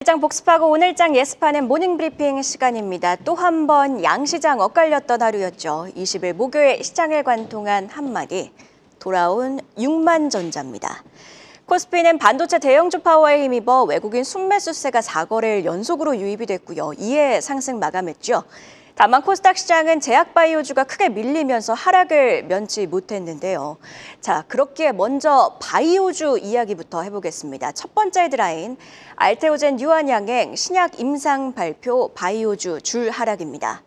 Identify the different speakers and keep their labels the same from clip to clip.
Speaker 1: 내일장 복습하고 오늘장 예습하는 모닝브리핑 시간입니다. 또 한 번 양시장 엇갈렸던 하루였죠. 20일 목요일 시장을 관통한 한마디, 돌아온 6만전자입니다. 코스피는 반도체 대형주 파워에 힘입어 외국인 순매수세가 4거래일 연속으로 유입이 됐고요. 이에 상승 마감했죠. 다만 코스닥 시장은 제약바이오주가 크게 밀리면서 하락을 면치 못했는데요. 자, 그렇기에 먼저 바이오주 이야기부터 해보겠습니다. 첫 번째 헤드라인, 알테오젠 유한양행 신약 임상 발표 바이오주 줄 하락입니다.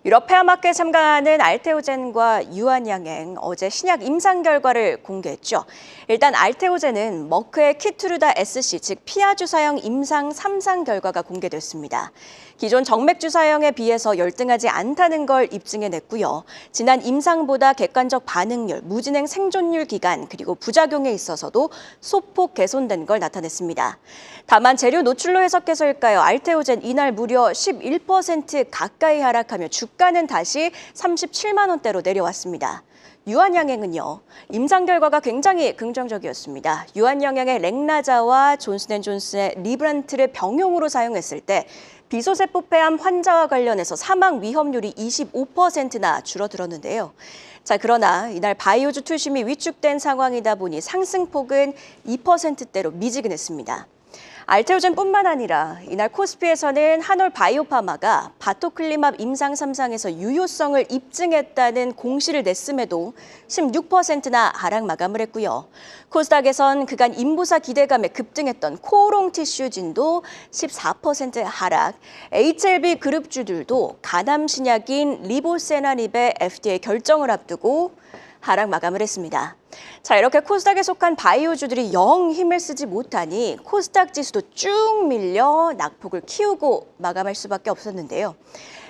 Speaker 1: 유럽 폐암학회에 참가하는 알테오젠과 유한양행 어제 신약 임상 결과를 공개했죠. 일단 알테오젠은 머크의 키투르다 SC, 즉 피하주사형 임상 3상 결과가 공개됐습니다. 기존 정맥주사형에 비해서 열등하지 않다는 걸 입증해냈고요. 지난 임상보다 객관적 반응률, 무진행 생존율 기간, 그리고 부작용에 있어서도 소폭 개선된 걸 나타냈습니다. 다만 재료 노출로 해석해서일까요? 알테오젠 이날 무려 11% 가까이 하락하며 주가는 다시 37만 원대로 내려왔습니다. 유한양행은요, 임상 결과가 굉장히 긍정적이었습니다. 유한양행의 렉나자와 존슨앤존슨의 리브란트를 병용으로 사용했을 때 비소세포 폐암 환자와 관련해서 사망 위험률이 25%나 줄어들었는데요. 자, 그러나 이날 바이오주 투심이 위축된 상황이다 보니 상승폭은 2%대로 미지근했습니다. 알테오젠뿐만 아니라 이날 코스피에서는 한올 바이오파마가 바토클리맙 임상 3상에서 유효성을 입증했다는 공시를 냈음에도 16%나 하락 마감을 했고요. 코스닥에선 그간 인부사 기대감에 급등했던 코오롱 티슈진도 14% 하락, HLB 그룹주들도 가담 신약인 리보세나립의 FDA 결정을 앞두고 하락 마감을 했습니다. 자, 이렇게 코스닥에 속한 바이오주들이 영 힘을 쓰지 못하니 코스닥 지수도 쭉 밀려 낙폭을 키우고 마감할 수밖에 없었는데요.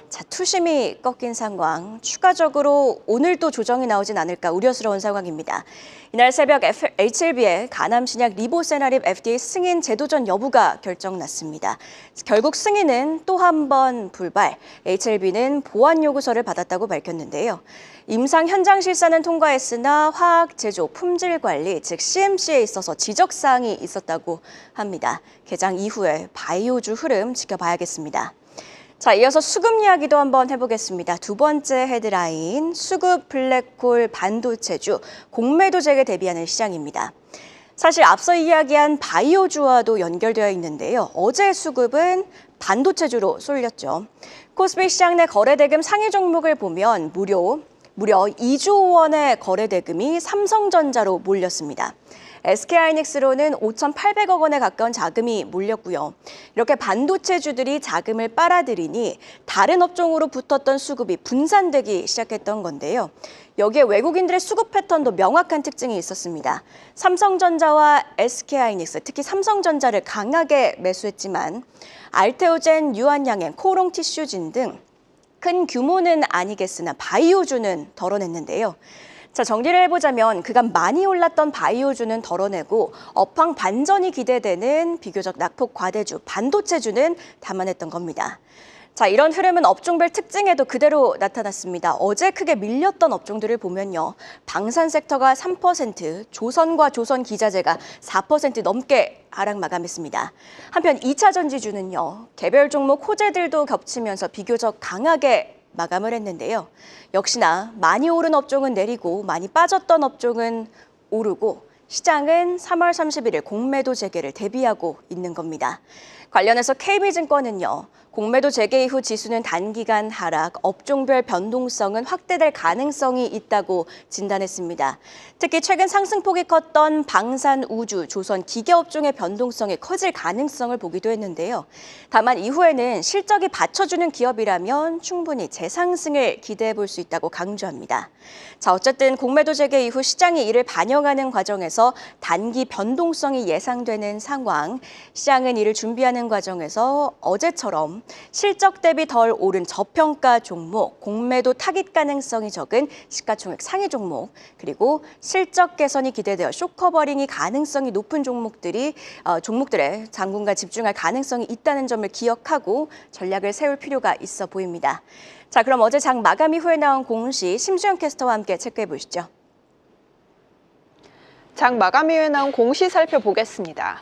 Speaker 1: 자, 투심이 꺾인 상황, 추가적으로 오늘도 조정이 나오진 않을까 우려스러운 상황입니다. 이날 새벽 HLB의 가남 신약 리보세나립 FDA 승인 재도전 여부가 결정났습니다. 결국 승인은 또 한 번 불발, HLB는 보완 요구서를 받았다고 밝혔는데요. 임상 현장 실사는 통과했으나 화학 제조, 품질 관리, 즉 CMC에 있어서 지적사항이 있었다고 합니다. 개장 이후에 바이오주 흐름 지켜봐야겠습니다. 자, 이어서 수급 이야기도 한번 해보겠습니다. 두 번째 헤드라인, 수급 블랙홀 반도체주, 공매도 재개 대비하는 시장입니다. 사실 앞서 이야기한 바이오주와도 연결되어 있는데요. 어제 수급은 반도체주로 쏠렸죠. 코스피 시장 내 거래대금 상위 종목을 보면 무려 2조 원의 거래대금이 삼성전자로 몰렸습니다. SK하이닉스로는 5,800억 원에 가까운 자금이 몰렸고요. 이렇게 반도체주들이 자금을 빨아들이니 다른 업종으로 붙었던 수급이 분산되기 시작했던 건데요. 여기에 외국인들의 수급 패턴도 명확한 특징이 있었습니다. 삼성전자와 SK하이닉스, 특히 삼성전자를 강하게 매수했지만 알테오젠, 유한양행, 코오롱 티슈진 등 큰 규모는 아니겠으나 바이오주는 덜어냈는데요. 자, 정리를 해보자면 그간 많이 올랐던 바이오주는 덜어내고 업황 반전이 기대되는 비교적 낙폭 과대주, 반도체주는 담아냈던 겁니다. 자, 이런 흐름은 업종별 특징에도 그대로 나타났습니다. 어제 크게 밀렸던 업종들을 보면요. 방산 섹터가 3%, 조선과 조선기자재가 4% 넘게 하락 마감했습니다. 한편 2차 전지주는요. 개별 종목 호재들도 겹치면서 비교적 강하게 마감을 했는데요. 역시나 많이 오른 업종은 내리고 많이 빠졌던 업종은 오르고 시장은 3월 31일 공매도 재개를 대비하고 있는 겁니다. 관련해서 KB증권은요. 공매도 재개 이후 지수는 단기간 하락, 업종별 변동성은 확대될 가능성이 있다고 진단했습니다. 특히 최근 상승폭이 컸던 방산, 우주, 조선, 기계업종의 변동성이 커질 가능성을 보기도 했는데요. 다만 이후에는 실적이 받쳐주는 기업이라면 충분히 재상승을 기대해 볼 수 있다고 강조합니다. 자, 어쨌든 공매도 재개 이후 시장이 이를 반영하는 과정에서 단기 변동성이 예상되는 상황, 시장은 이를 준비하는 과정에서 어제처럼 실적 대비 덜 오른 저평가 종목, 공매도 타깃 가능성이 적은 시가총액 상위 종목, 그리고 실적 개선이 기대되어 쇼커버링이 가능성이 높은 종목들의 당분간 집중할 가능성이 있다는 점을 기억하고 전략을 세울 필요가 있어 보입니다. 자, 그럼 어제 장 마감 이후에 나온 공시 심수영 캐스터와 함께 체크해 보시죠.
Speaker 2: 장 마감 이후에 나온 공시 살펴보겠습니다.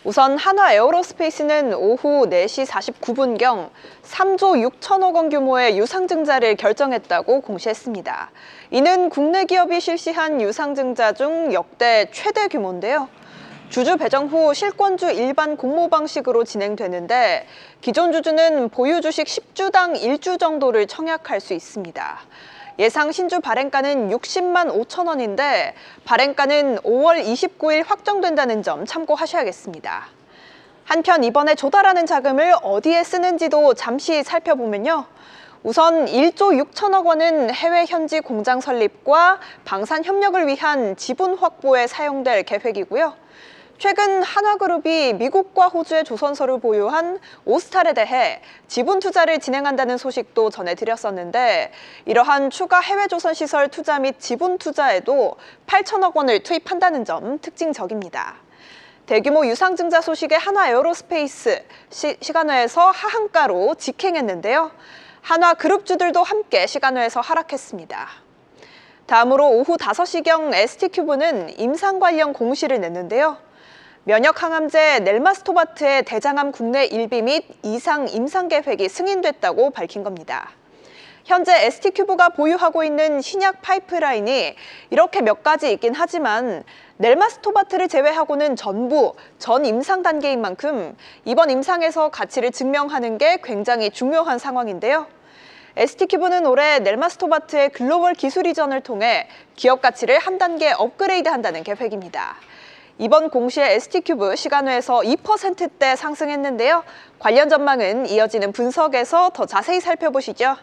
Speaker 2: 우선 한화 에어로스페이스는 오후 4시 49분경 3조 6천억 원 규모의 유상증자를 결정했다고 공시했습니다. 이는 국내 기업이 실시한 유상증자 중 역대 최대 규모인데요. 주주 배정 후 실권주 일반 공모 방식으로 진행되는데 기존 주주는 보유 주식 10주당 1주 정도를 청약할 수 있습니다. 예상 신주 발행가는 60만 5천 원인데 발행가는 5월 29일 확정된다는 점 참고하셔야겠습니다. 한편 이번에 조달하는 자금을 어디에 쓰는지도 잠시 살펴보면요. 우선 1조 6천억 원은 해외 현지 공장 설립과 방산 협력을 위한 지분 확보에 사용될 계획이고요. 최근 한화그룹이 미국과 호주의 조선소를 보유한 오스탈에 대해 지분 투자를 진행한다는 소식도 전해드렸었는데 이러한 추가 해외 조선시설 투자 및 지분 투자에도 8천억 원을 투입한다는 점 특징적입니다. 대규모 유상증자 소식에 한화 에어로스페이스 시간외에서 하한가로 직행했는데요. 한화그룹주들도 함께 시간외에서 하락했습니다. 다음으로 오후 5시경 ST큐브는 임상 관련 공시를 냈는데요. 면역 항암제 넬마스토바트의 대장암 국내 1비 및 2상 임상 계획이 승인됐다고 밝힌 겁니다. 현재 ST큐브가 보유하고 있는 신약 파이프라인이 이렇게 몇 가지 있긴 하지만 넬마스토바트를 제외하고는 전부 전 임상 단계인 만큼 이번 임상에서 가치를 증명하는 게 굉장히 중요한 상황인데요. ST큐브는 올해 넬마스토바트의 글로벌 기술 이전을 통해 기업 가치를 한 단계 업그레이드한다는 계획입니다. 이번 공시에 ST큐브 시간외에서 2%대 상승했는데요. 관련 전망은 이어지는 분석에서 더 자세히 살펴보시죠.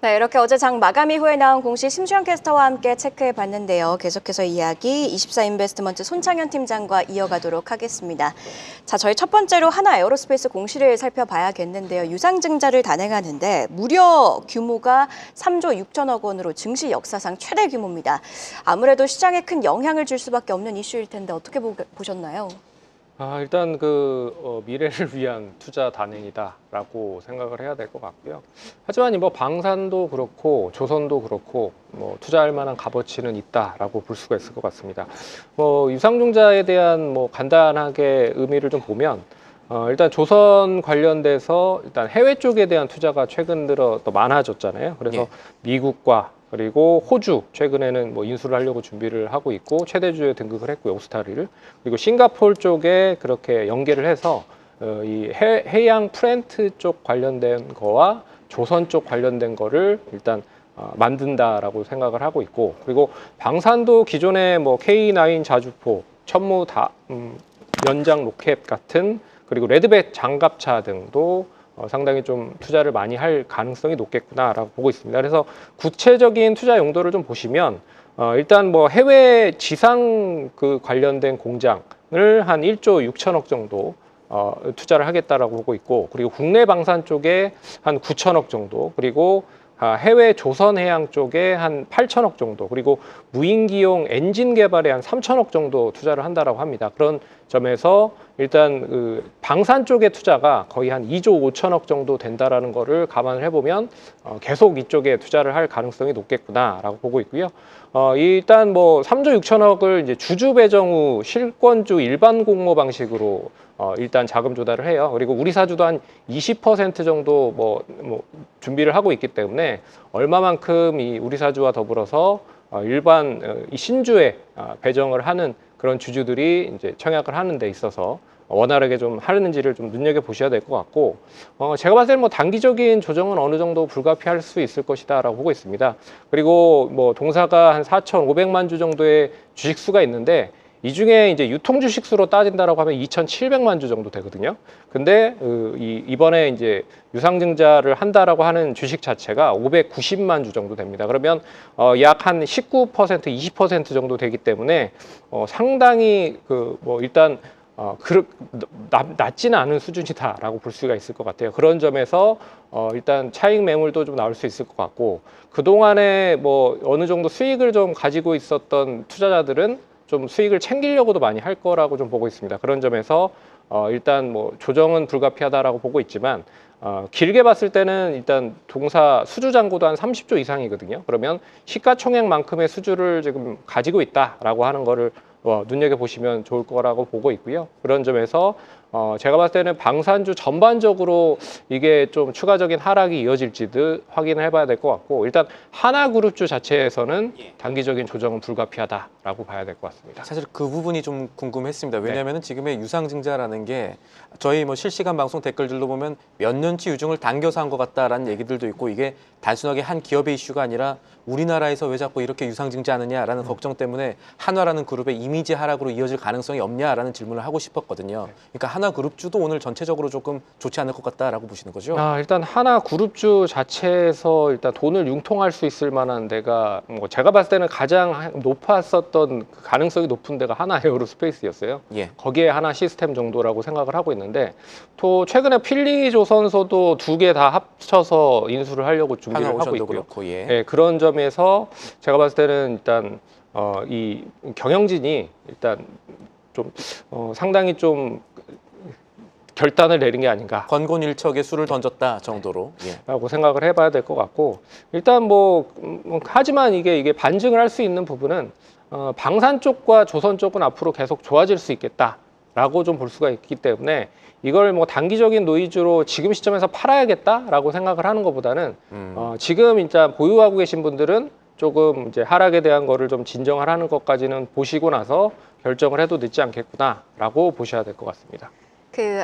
Speaker 1: 네, 이렇게 어제 장 마감 이후에 나온 공시 심수영 캐스터와 함께 체크해봤는데요. 계속해서 이야기 24인베스트먼트 손창현 팀장과 이어가도록 하겠습니다. 자, 저희 첫 번째로 한화 에어로스페이스 공시를 살펴봐야겠는데요. 유상증자를 단행하는데 무려 규모가 3조 6천억 원으로 증시 역사상 최대 규모입니다. 아무래도 시장에 큰 영향을 줄 수밖에 없는 이슈일 텐데 어떻게 보셨나요?
Speaker 3: 일단 미래를 위한 투자 단행이다라고 생각을 해야 될 것 같고요. 하지만 뭐 방산도 그렇고 조선도 그렇고 뭐 투자할 만한 값어치는 있다라고 볼 수가 있을 것 같습니다. 유상증자에 대한 간단하게 의미를 좀 보면 일단 조선 관련돼서 일단 해외 쪽에 대한 투자가 최근 들어 더 많아졌잖아요. 그래서 미국과 그리고 호주 최근에는 인수를 하려고 준비를 하고 있고 최대주에 등극을 했고요, 오스타리를. 그리고 싱가포르 쪽에 그렇게 연계를 해서 이 해양 프렌트 쪽 관련된 거와 조선 쪽 관련된 거를 일단 만든다라고 생각을 하고 있고, 그리고 방산도 기존에 K9 자주포, 천무 연장 로켓 같은, 그리고 레드백 장갑차 등도 상당히 좀 투자를 많이 할 가능성이 높겠구나라고 보고 있습니다. 그래서 구체적인 투자 용도를 좀 보시면 일단 해외 지상 관련된 공장을 한 1조 6천억 정도 투자를 하겠다라고 보고 있고, 그리고 국내 방산 쪽에 한 9천억 정도, 그리고 해외 조선해양 쪽에 한 8천억 정도, 그리고 무인기용 엔진 개발에 한 3천억 정도 투자를 한다라고 합니다. 그런 점에서 일단 방산 쪽의 투자가 거의 한 2조 5천억 정도 된다라는 거를 감안을 해보면 계속 이쪽에 투자를 할 가능성이 높겠구나라고 보고 있고요. 일단 3조 6천억을 이제 주주 배정 후 실권주 일반 공모 방식으로 일단 자금 조달을 해요. 그리고 우리 사주도 한 20% 정도 준비를 하고 있기 때문에 얼마만큼 이 우리 사주와 더불어서 일반 이 신주에 배정을 하는 그런 주주들이 이제 청약을 하는 데 있어서 원활하게 좀 하는지를 좀 눈여겨 보셔야 될 것 같고, 제가 봤을 때는 단기적인 조정은 어느 정도 불가피할 수 있을 것이다라고 보고 있습니다. 그리고 동사가 한 4,500만 주 정도의 주식 수가 있는데 이 중에 이제 유통 주식 수로 따진다라고 하면 2,700만 주 정도 되거든요. 근데 이번에 이제 유상증자를 한다라고 하는 주식 자체가 590만 주 정도 됩니다. 그러면 약 한 19%, 20% 정도 되기 때문에 상당히 일단 낮지는 않은 수준이다라고 볼 수가 있을 것 같아요. 그런 점에서 일단 차익 매물도 좀 나올 수 있을 것 같고, 그동안에 어느 정도 수익을 좀 가지고 있었던 투자자들은 좀 수익을 챙기려고도 많이 할 거라고 좀 보고 있습니다. 그런 점에서 일단 조정은 불가피하다라고 보고 있지만, 길게 봤을 때는 일단 동사 수주 잔고도 한 30조 이상이거든요. 그러면 시가총액만큼의 수주를 지금 가지고 있다라고 하는 거를 눈여겨보시면 좋을 거라고 보고 있고요. 그런 점에서 제가 봤을 때는 방산주 전반적으로 이게 좀 추가적인 하락이 이어질지도 확인을 해봐야 될 것 같고, 일단 하나그룹주 자체에서는 단기적인 조정은 불가피하다라고 봐야 될 것 같습니다.
Speaker 4: 사실 그 부분이 좀 궁금했습니다. 왜냐하면 지금의 유상증자라는 게 저희 뭐 실시간 방송 댓글들도 보면 몇 년치 유증을 당겨서 한 것 같다라는 얘기들도 있고, 이게 단순하게 한 기업의 이슈가 아니라 우리나라에서 왜 자꾸 이렇게 유상증자하느냐라는 걱정 때문에 한화라는 그룹의 이미지 하락으로 이어질 가능성이 없냐라는 질문을 하고 싶었거든요. 그러니까 하나그룹주도 오늘 전체적으로 조금 좋지 않을 것 같다라고 보시는 거죠?
Speaker 3: 일단 하나그룹주 자체에서 일단 돈을 융통할 수 있을 만한 데가 뭐 제가 봤을 때는 가장 높았었던 그 가능성이 높은 데가 하나 에어로스페이스였어요.
Speaker 4: 예.
Speaker 3: 거기에 하나 시스템 정도라고 생각을 하고 있는데, 또 최근에 필리조선소도 두 개 다 합쳐서 인수를 하려고 준비를 하고
Speaker 4: 하나오션도
Speaker 3: 있고요.
Speaker 4: 그렇고, 예.
Speaker 3: 네, 그런 점에서 제가 봤을 때는 일단 이 경영진이 일단 좀 상당히 좀 결단을 내린 게 아닌가
Speaker 4: 권곤일척에 술을 던졌다 정도로. 예.
Speaker 3: 라고 생각을 해봐야 될 것 같고, 일단 하지만 이게 반증을 할 수 있는 부분은 방산 쪽과 조선 쪽은 앞으로 계속 좋아질 수 있겠다라고 좀 볼 수가 있기 때문에, 이걸 뭐 단기적인 노이즈로 지금 시점에서 팔아야겠다라고 생각을 하는 것보다는 지금 일단 보유하고 계신 분들은 조금 이제 하락에 대한 거를 좀 진정을 하는 것까지는 보시고 나서 결정을 해도 늦지 않겠구나라고 보셔야 될 것 같습니다.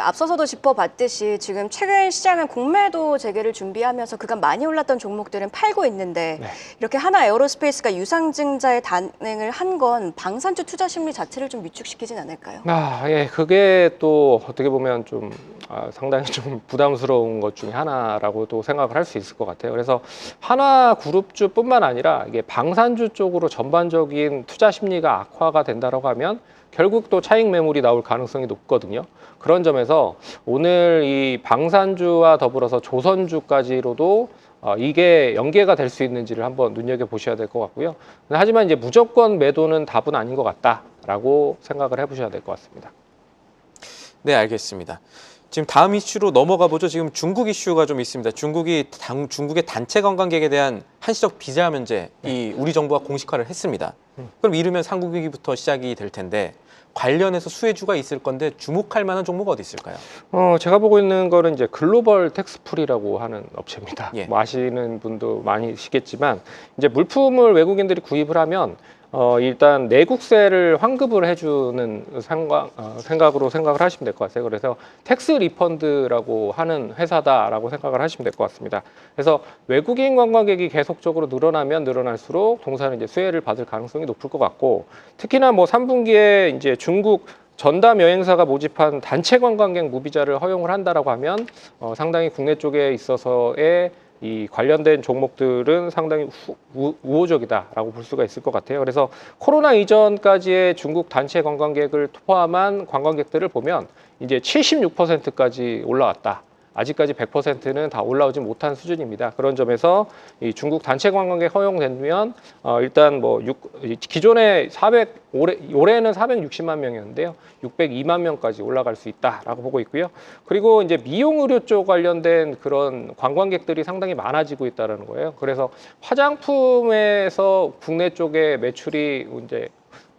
Speaker 1: 앞서서도 짚어봤듯이 지금 최근 시장은 공매도 재개를 준비하면서 그간 많이 올랐던 종목들은 팔고 있는데,
Speaker 3: 네.
Speaker 1: 이렇게 하나 에어로스페이스가 유상증자에 단행을 한 건 방산주 투자 심리 자체를 좀 위축시키진 않을까요?
Speaker 3: 예, 그게 또 어떻게 보면 좀 상당히 좀 부담스러운 것 중에 하나라고도 생각을 할 수 있을 것 같아요. 그래서 하나그룹주뿐만 아니라 이게 방산주 쪽으로 전반적인 투자 심리가 악화가 된다라고 하면 결국 또 차익 매물이 나올 가능성이 높거든요. 그런 점에서 오늘 이 방산주와 더불어서 조선주까지로도 이게 연계가 될 수 있는지를 한번 눈여겨보셔야 될 것 같고요. 하지만 이제 무조건 매도는 답은 아닌 것 같다라고 생각을 해보셔야 될 것 같습니다.
Speaker 4: 네, 알겠습니다. 지금 다음 이슈로 넘어가 보죠. 지금 중국 이슈가 좀 있습니다. 중국의 단체 관광객에 대한 한시적 비자 면제, 이 우리 정부가 공식화를 했습니다. 그럼 이르면 상국위기부터 시작이 될 텐데, 관련해서 수혜주가 있을 건데 주목할 만한 종목 어디 있을까요?
Speaker 3: 제가 보고 있는 거는 이제 글로벌 텍스프리라고 하는 업체입니다.
Speaker 4: 예.
Speaker 3: 뭐 아시는 분도 많이시겠지만, 이제 물품을 외국인들이 구입을 하면 일단 내국세를 환급을 해주는 생각으로 생각을 하시면 될 것 같아요. 그래서 텍스 리펀드라고 하는 회사다라고 생각을 하시면 될 것 같습니다. 그래서 외국인 관광객이 계속적으로 늘어나면 늘어날수록 동사는 이제 수혜를 받을 가능성이 높을 것 같고, 특히나 뭐 3분기에 이제 중국 전담 여행사가 모집한 단체 관광객 무비자를 허용을 한다라고 하면 상당히 국내 쪽에 있어서의 이 관련된 종목들은 상당히 우호적이다라고 볼 수가 있을 것 같아요. 그래서 코로나 이전까지의 중국 단체 관광객을 포함한 관광객들을 보면 이제 76%까지 올라왔다. 아직까지 100%는 다 올라오지 못한 수준입니다. 그런 점에서 이 중국 단체 관광객 허용되면 일단 기존에 올해는 460만 명이었는데요, 602만 명까지 올라갈 수 있다라고 보고 있고요. 그리고 이제 미용 의료 쪽 관련된 그런 관광객들이 상당히 많아지고 있다는 거예요. 그래서 화장품에서 국내 쪽에 매출이 이제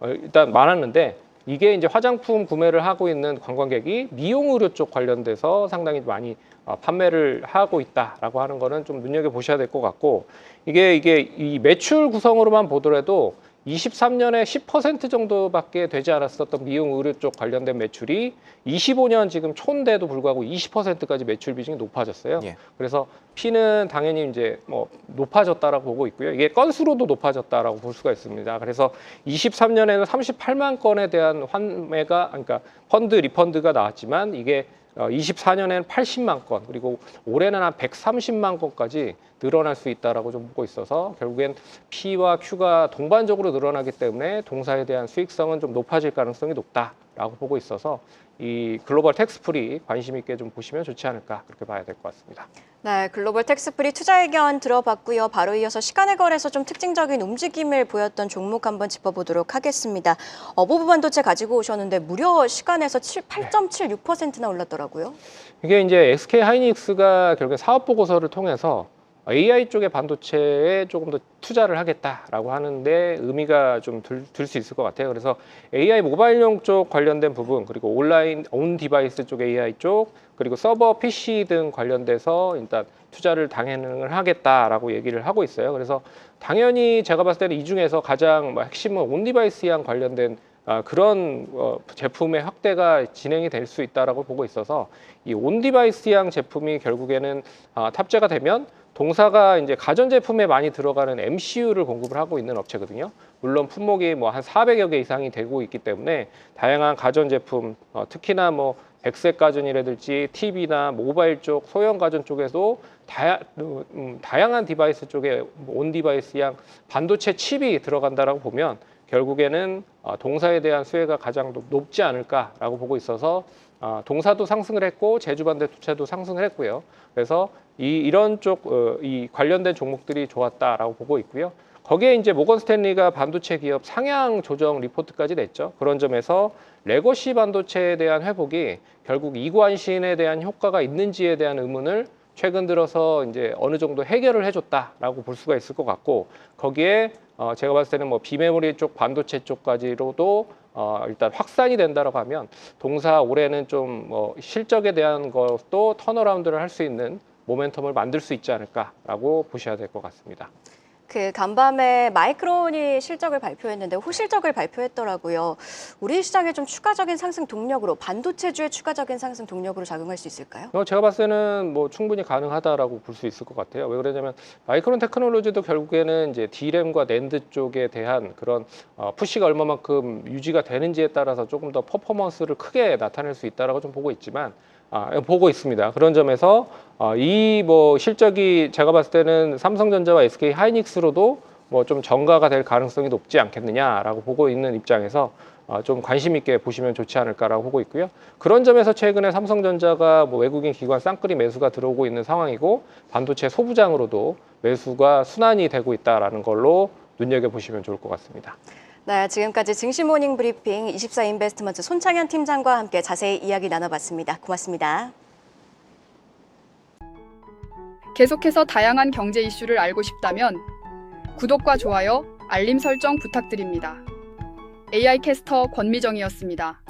Speaker 3: 일단 많았는데, 이게 이제 화장품 구매를 하고 있는 관광객이 미용 의료 쪽 관련돼서 상당히 많이 판매를 하고 있다라고 하는 거는 좀 눈여겨 보셔야 될 것 같고, 이게 이 매출 구성으로만 보더라도 23년에 10% 정도밖에 되지 않았었던 미용 의료 쪽 관련된 매출이 25년 지금 초인데도 불구하고 20%까지 매출 비중이 높아졌어요.
Speaker 4: 예.
Speaker 3: 그래서 P는 당연히 이제 높아졌다라고 보고 있고요. 이게 건수로도 높아졌다라고 볼 수가 있습니다. 그래서 23년에는 38만 건에 대한 환매가, 그러니까 펀드 리펀드가 나왔지만, 이게 24년에는 80만 건, 그리고 올해는 한 130만 건까지 늘어날 수 있다라고 좀 보고 있어서, 결국엔 P와 Q가 동반적으로 늘어나기 때문에 동사에 대한 수익성은 좀 높아질 가능성이 높다라고 보고 있어서, 이 글로벌 텍스프리 관심 있게 좀 보시면 좋지 않을까, 그렇게 봐야 될 것 같습니다.
Speaker 1: 네, 글로벌 텍스프리 투자 의견 들어봤고요. 바로 이어서 시간의 거래에서 좀 특징적인 움직임을 보였던 종목 한번 짚어보도록 하겠습니다. 어부부 반도체 가지고 오셨는데 무려 시간에서 8.76%나 올랐더라고요.
Speaker 3: 이게 이제 SK 하이닉스가 결국에 사업 보고서를 통해서 AI 쪽의 반도체에 조금 더 투자를 하겠다라고 하는데 의미가 좀 들 수 있을 것 같아요. 그래서 AI 모바일용 쪽 관련된 부분, 그리고 온라인 온 디바이스 쪽 AI 쪽, 그리고 서버 PC 등 관련돼서 일단 투자를 당연을 하겠다라고 얘기를 하고 있어요. 그래서 당연히 제가 봤을 때는 이 중에서 가장 핵심은 온 디바이스랑 관련된 그런 제품의 확대가 진행이 될 수 있다라고 보고 있어서 이 온 디바이스형 제품이 결국에는 탑재가 되면 동사가 이제 가전 제품에 많이 들어가는 MCU를 공급을 하고 있는 업체거든요. 물론 품목이 뭐 한 400여 개 이상이 되고 있기 때문에 다양한 가전 제품, 특히나 뭐 백색 가전이라든지 TV나 모바일 쪽, 소형 가전 쪽에도 다양한 디바이스 쪽에 온 디바이스형 반도체 칩이 들어간다라고 보면 결국에는 동사에 대한 수혜가 가장 높지 않을까라고 보고 있어서 동사도 상승을 했고 제주 반도체도 상승을 했고요. 그래서 이런 쪽 이 관련된 종목들이 좋았다라고 보고 있고요. 거기에 이제 모건 스탠리가 반도체 기업 상향 조정 리포트까지 냈죠. 그런 점에서 레거시 반도체에 대한 회복이 결국 이관신에 대한 효과가 있는지에 대한 의문을 최근 들어서 이제 어느 정도 해결을 해줬다라고 볼 수가 있을 것 같고, 거기에 제가 봤을 때는 뭐 비메모리 쪽 반도체 쪽까지로도 일단 확산이 된다라고 하면 동사 올해는 좀 실적에 대한 것도 턴어라운드를 할 수 있는 모멘텀을 만들 수 있지 않을까라고 보셔야 될 것 같습니다.
Speaker 1: 그 간밤에 마이크론이 실적을 발표했는데 호실적을 발표했더라고요. 우리 시장에 좀 추가적인 상승 동력으로, 반도체주의 추가적인 상승 동력으로 작용할 수 있을까요?
Speaker 3: 제가 봤을 때는 뭐 충분히 가능하다라고 볼 수 있을 것 같아요. 왜 그러냐면 마이크론 테크놀로지도 결국에는 이제 D램과 낸드 쪽에 대한 그런 푸시가 얼마만큼 유지가 되는지에 따라서 조금 더 퍼포먼스를 크게 나타낼 수 있다라고 좀 보고 있지만 보고 있습니다. 그런 점에서 이 뭐 실적이 제가 봤을 때는 삼성전자와 SK 하이닉스로도 뭐 좀 전가가 될 가능성이 높지 않겠느냐라고 보고 있는 입장에서 좀 관심 있게 보시면 좋지 않을까라고 보고 있고요. 그런 점에서 최근에 삼성전자가 뭐 외국인 기관 쌍끌이 매수가 들어오고 있는 상황이고 반도체 소부장으로도 매수가 순환이 되고 있다라는 걸로 눈여겨보시면 좋을 것 같습니다.
Speaker 1: 네, 지금까지 증시 모닝 브리핑 24인베스트먼트 손창현 팀장과 함께 자세히 이야기 나눠봤습니다. 고맙습니다.
Speaker 5: 계속해서 다양한 경제 이슈를 알고 싶다면 구독과 좋아요, 알림 설정 부탁드립니다. AI 캐스터 권미정이었습니다.